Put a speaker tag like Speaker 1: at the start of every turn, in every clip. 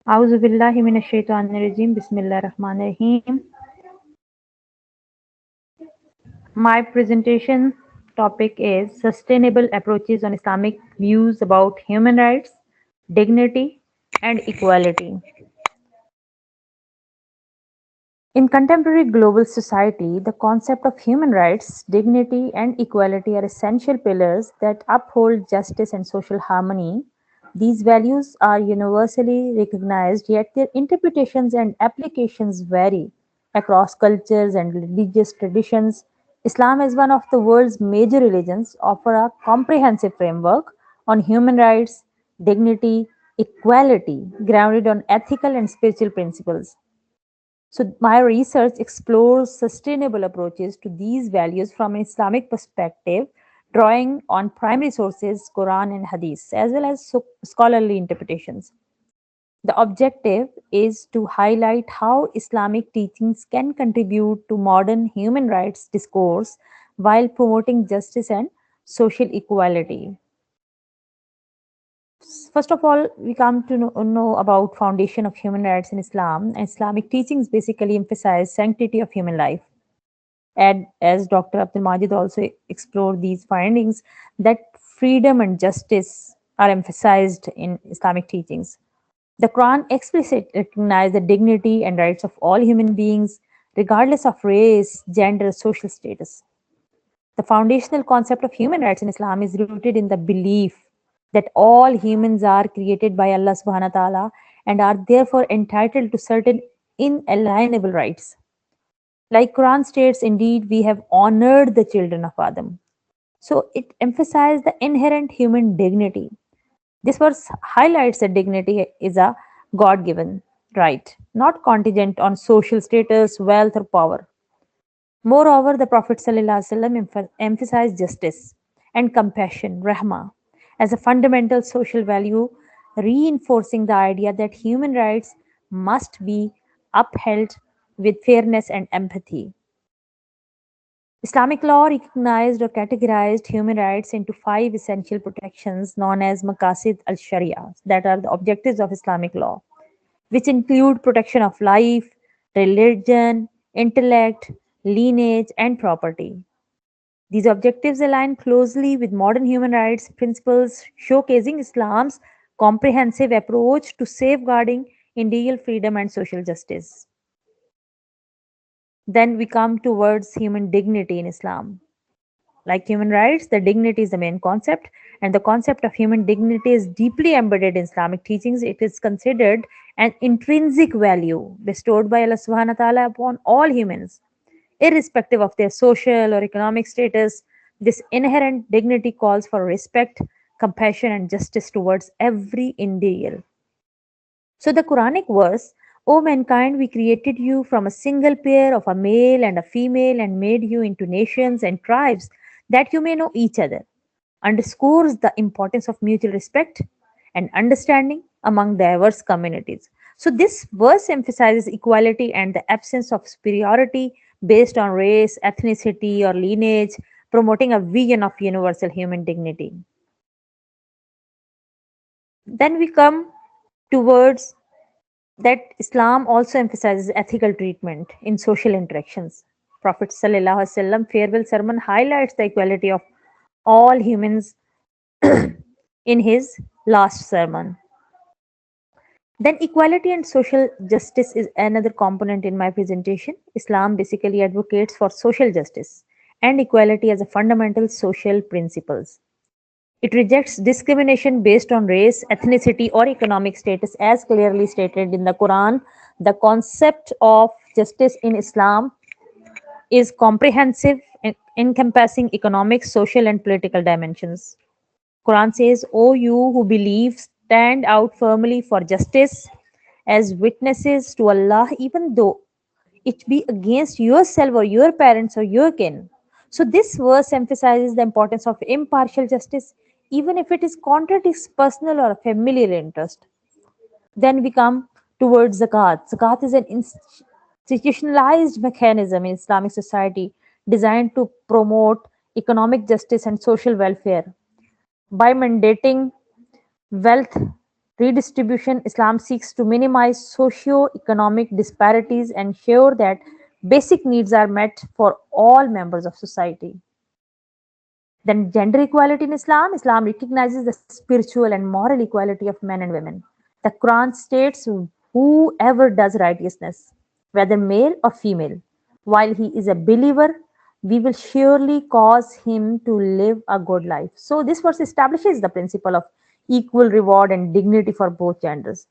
Speaker 1: A'udhu billahi minash shaitanir rajim. Bismillahir Rahmanir Rahim. My presentation topic is Sustainable Approaches on Islamic Views about Human Rights, Dignity, and Equality. In contemporary global society, the concept of human rights, dignity, and equality are essential pillars that uphold justice and social harmony. These values are universally recognized, yet their interpretations and applications vary across cultures and religious traditions. Islam, as one of the world's major religions, offers a comprehensive framework on human rights, dignity, equality, grounded on ethical and spiritual principles. So, my research explores sustainable approaches to these values from an Islamic perspective, drawing on primary sources, Quran and Hadith, as well as scholarly interpretations. The objective is to highlight how Islamic teachings can contribute to modern human rights discourse while promoting justice and social equality. First of all, we come to know about foundation of human rights in Islam. Islamic teachings basically emphasize sanctity of human life. And as Dr. Abdul Majid also explored these findings, that freedom and justice are emphasized in Islamic teachings. The Quran explicitly recognizes the dignity and rights of all human beings, regardless of race, gender, social status. The foundational concept of human rights in Islam is rooted in the belief that all humans are created by Allah subhanahu wa ta'ala and are therefore entitled to certain inalienable rights. Like Quran states, indeed, we have honored the children of Adam. So it emphasizes the inherent human dignity. This verse highlights that dignity is a God given right, not contingent on social status, wealth, or power. Moreover, the Prophet ﷺ emphasized justice and compassion, rahmah, as a fundamental social value, reinforcing the idea that human rights must be upheld with fairness and empathy. Islamic law recognized or categorized human rights into five essential protections known as Maqasid al Sharia, that are the objectives of Islamic law, which include protection of life, religion, intellect, lineage, and property. These objectives align closely with modern human rights principles, showcasing Islam's comprehensive approach to safeguarding individual freedom and social justice. Then we come towards human dignity in Islam. Like human rights, the dignity is the main concept, and the concept of human dignity is deeply embedded in Islamic teachings. It is considered an intrinsic value bestowed by Allah subhanahu wa ta'ala upon all humans, irrespective of their social or economic status. This inherent dignity calls for respect, compassion, and justice towards every individual. So the Quranic verse, O mankind, we created you from a single pair of a male and a female and made you into nations and tribes that you may know each other, underscores the importance of mutual respect and understanding among diverse communities. So this verse emphasizes equality and the absence of superiority based on race, ethnicity, or lineage, promoting a vision of universal human dignity. Then we come towards that Islam also emphasizes ethical treatment in social interactions. Prophet ﷺ farewell sermon highlights the equality of all humans in his last sermon. Then equality and social justice is another component in my presentation. Islam basically advocates for social justice and equality as a fundamental social principles. It rejects discrimination based on race, ethnicity, or economic status, as clearly stated in the Quran. The concept of justice in Islam is comprehensive, encompassing economic, social, and political dimensions. Quran says, O you who believe, stand out firmly for justice as witnesses to Allah, even though it be against yourself or your parents or your kin. So this verse emphasizes the importance of impartial justice, even if it is contrary to personal or familial interest. Then we come towards zakat. Zakat is an institutionalized mechanism in Islamic society designed to promote economic justice and social welfare by mandating wealth redistribution, Islam seeks to minimize socio-economic disparities and ensure that basic needs are met for all members of society. Then gender equality in Islam, Islam recognizes the spiritual and moral equality of men and women. The Quran states, whoever does righteousness, whether male or female, while he is a believer, we will surely cause him to live a good life. So this verse establishes the principle of equal reward and dignity for both genders.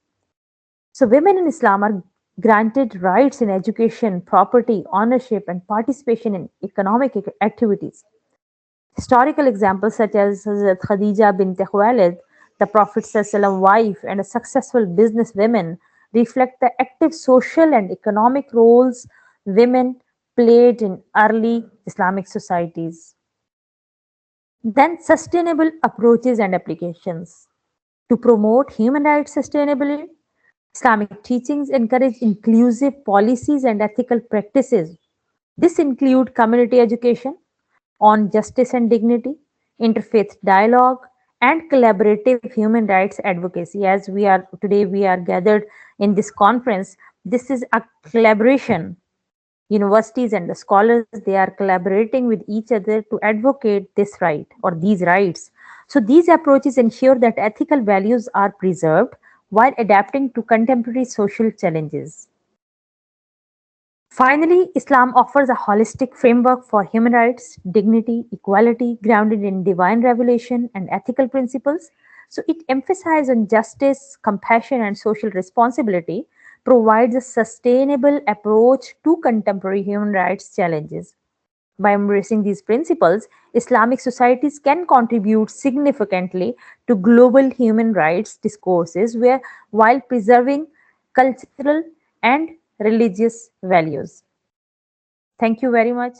Speaker 1: So women in Islam are granted rights in education, property, ownership, and participation in economic activities. Historical examples such as Hazrat Khadija bint Khuwailid, the Prophet's wife, and a successful businesswoman reflect the active social and economic roles women played in early Islamic societies. Then, sustainable approaches and applications. To promote human rights sustainability, Islamic teachings encourage inclusive policies and ethical practices. This include community education on justice and dignity, interfaith dialogue, and collaborative human rights advocacy. As we are gathered in this conference, this is a collaboration. Universities and the scholars, they are collaborating with each other to advocate this right or these rights. So these approaches ensure that ethical values are preserved while adapting to contemporary social challenges. Finally, Islam offers a holistic framework for human rights, dignity, equality, grounded in divine revelation and ethical principles. So it emphasizes on justice, compassion, and social responsibility, provides a sustainable approach to contemporary human rights challenges. By embracing these principles, Islamic societies can contribute significantly to global human rights discourses while preserving cultural and religious values. Thank you very much.